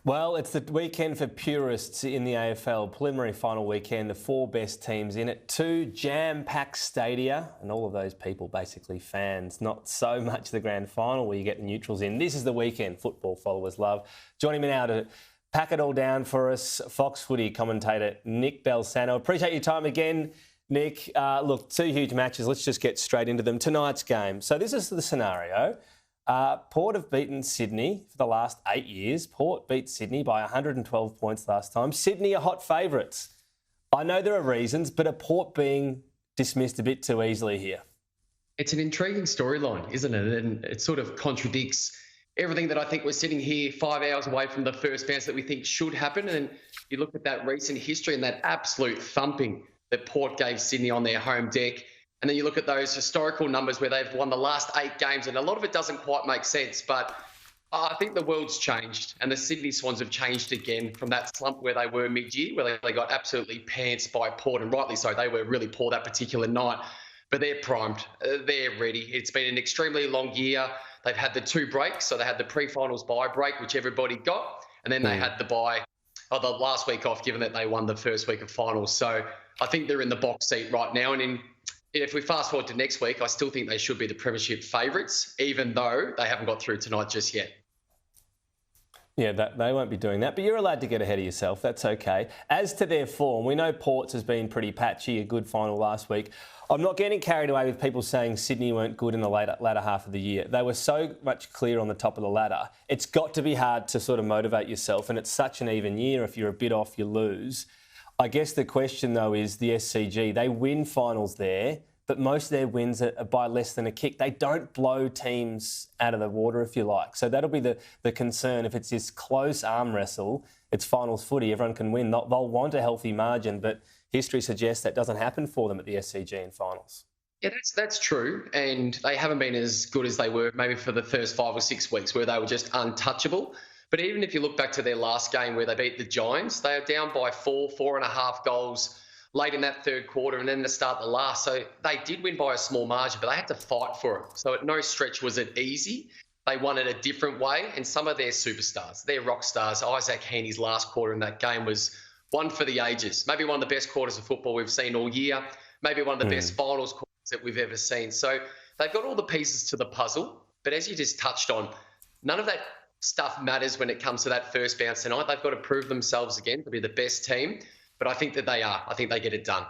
Well, it's the weekend for purists in the AFL. Preliminary final weekend, the four best teams in it. Two jam-packed stadia, and all of those people basically fans. Not so much the grand final where you get the neutrals in. This is the weekend football followers love. Joining me now to pack it all down for us, Fox Footy commentator Nick Dal Santo. Appreciate your time again, Nick. Look, two huge matches. Let's just get straight into them. Tonight's game. So this is the scenario. Port have beaten Sydney for the last 8 years. Port beat Sydney by 112 points last time. Sydney are hot favourites. I know there are reasons, but are Port being dismissed a bit too easily here? It's an intriguing storyline, isn't it? And it sort of contradicts everything that I think we're sitting here 5 hours away from the first bounce that we think should happen. And you look at that recent history and that absolute thumping that Port gave Sydney on their home deck. And then you look at those historical numbers where they've won the last 8 games, and a lot of it doesn't quite make sense. But I think the world's changed, and the Sydney Swans have changed again from that slump where they were mid-year, where they got absolutely pantsed by Port, and rightly so. They were really poor that particular night. But they're primed. They're ready. It's been an extremely long year. They've had the 2 breaks. So they had the pre-finals bye break, which everybody got. And then they had the last week off, given that they won the first week of finals. So I think they're in the box seat right now. And if we fast forward to next week, I still think they should be the premiership favourites, even though they haven't got through tonight just yet. Yeah, they won't be doing that, but you're allowed to get ahead of yourself. That's okay. As to their form, we know Port's has been pretty patchy, a good final last week. I'm not getting carried away with people saying Sydney weren't good in the latter half of the year. They were so much clear on the top of the ladder. It's got to be hard to sort of motivate yourself, and it's such an even year. If you're a bit off, you lose. I guess the question, though, is the SCG. They win finals there, but most of their wins are by less than a kick. They don't blow teams out of the water, if you like. So that'll be the concern. If it's this close arm wrestle, it's finals footy, everyone can win. They'll want a healthy margin, but history suggests that doesn't happen for them at the SCG in finals. Yeah, that's true. And they haven't been as good as they were maybe for the first 5 or 6 weeks where they were just untouchable. But even if you look back to their last game where they beat the Giants, they are down by 4.5 goals late in that third quarter and then to start the last. So they did win by a small margin, but they had to fight for it. So at no stretch was it easy. They won it a different way. And some of their superstars, their rock stars, Isaac Heaney's last quarter in that game was one for the ages. Maybe one of the best quarters of football we've seen all year. Maybe one of the best finals quarters that we've ever seen. So they've got all the pieces to the puzzle. But as you just touched on, none of that stuff matters when it comes to that first bounce tonight. They've got to prove themselves again to be the best team. But I think that they are. I think they get it done.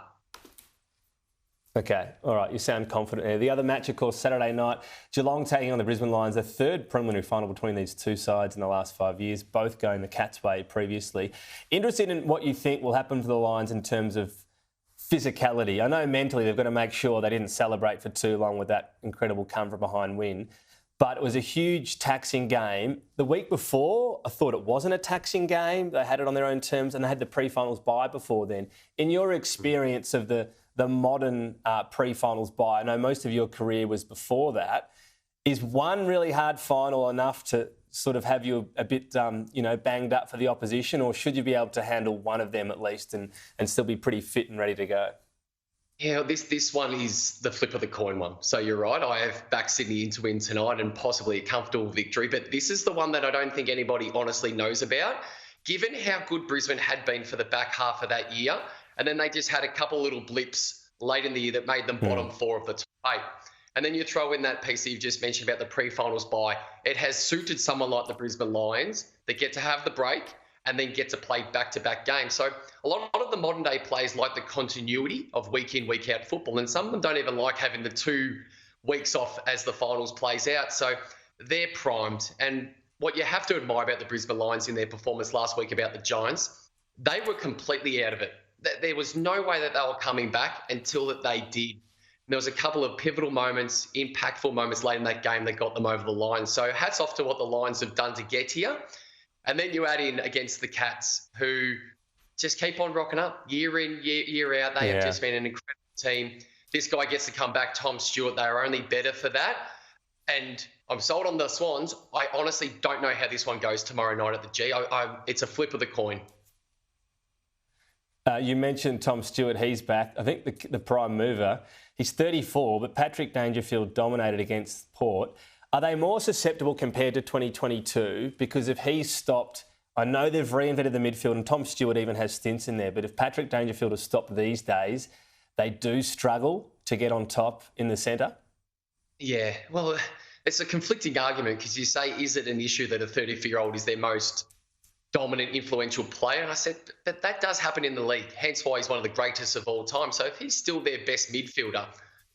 Okay, all right, you sound confident there. The other match, of course, Saturday night, Geelong taking on the Brisbane Lions, the third preliminary final between these two sides in the last 5 years, both going the Cats' way previously. Interested in what you think will happen to the Lions in terms of physicality. I know mentally they've got to make sure they didn't celebrate for too long with that incredible come-from-behind win. But it was a huge taxing game. The week before, I thought it wasn't a taxing game. They had it on their own terms and they had the pre-finals bye before then. In your experience of the modern pre-finals bye, I know most of your career was before that, is one really hard final enough to sort of have you a bit, banged up for the opposition, or should you be able to handle one of them at least and still be pretty fit and ready to go? Yeah, this one is the flip of the coin one. So you're right. I have backed Sydney in to win tonight and possibly a comfortable victory. But this is the one that I don't think anybody honestly knows about, given how good Brisbane had been for the back half of that year. And then they just had a couple little blips late in the year that made them bottom 4 of the top 8. And then you throw in that piece that you've just mentioned about the pre-finals bye. It has suited someone like the Brisbane Lions that get to have the break and then get to play back-to-back games. So a lot of the modern-day players like the continuity of week-in, week-out football, and some of them don't even like having the 2 weeks off as the finals plays out. So they're primed. And what you have to admire about the Brisbane Lions in their performance last week about the Giants, they were completely out of it. There was no way that they were coming back until that they did. There was a couple of pivotal moments, impactful moments late in that game that got them over the line. So hats off to what the Lions have done to get here. And then you add in against the Cats, who just keep on rocking up year in, year out. They have just been an incredible team. This guy gets to come back, Tom Stewart. They are only better for that. And I'm sold on the Swans. I honestly don't know how this one goes tomorrow night at the G. It's a flip of the coin. You mentioned Tom Stewart. He's back. I think the prime mover. He's 34, but Patrick Dangerfield dominated against Port. Are they more susceptible compared to 2022? Because if he's stopped, I know they've reinvented the midfield and Tom Stewart even has stints in there, but if Patrick Dangerfield is stopped these days, they do struggle to get on top in the centre. Yeah, well, it's a conflicting argument because you say, is it an issue that a 34-year-old is their most dominant, influential player? And I said, but that does happen in the league, hence why he's one of the greatest of all time. So if he's still their best midfielder,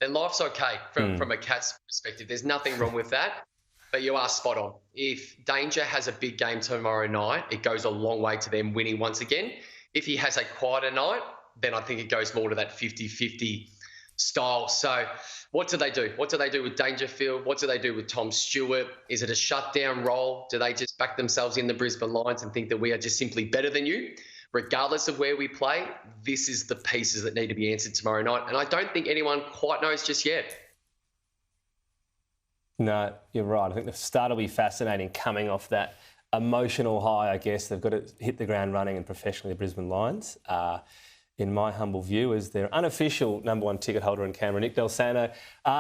then life's okay from a Cats perspective. There's nothing wrong with that. But you are spot on. If Danger has a big game tomorrow night, it goes a long way to them winning once again. If he has a quieter night, then I think it goes more to that 50-50 style. So what do they do? What do they do with Dangerfield? What do they do with Tom Stewart? Is it a shutdown role? Do they just back themselves in the Brisbane Lions and think that we are just simply better than you? Regardless of where we play, this is the pieces that need to be answered tomorrow night. And I don't think anyone quite knows just yet. No, you're right. I think the start will be fascinating coming off that emotional high, I guess. They've got to hit the ground running and professionally, the Brisbane Lions. In my humble view, as their unofficial #1 ticket holder in Canberra, Nick Dal Santo.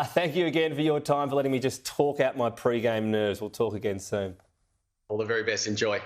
Thank you again for your time, for letting me just talk out my pre-game nerves. We'll talk again soon. All the very best. Enjoy.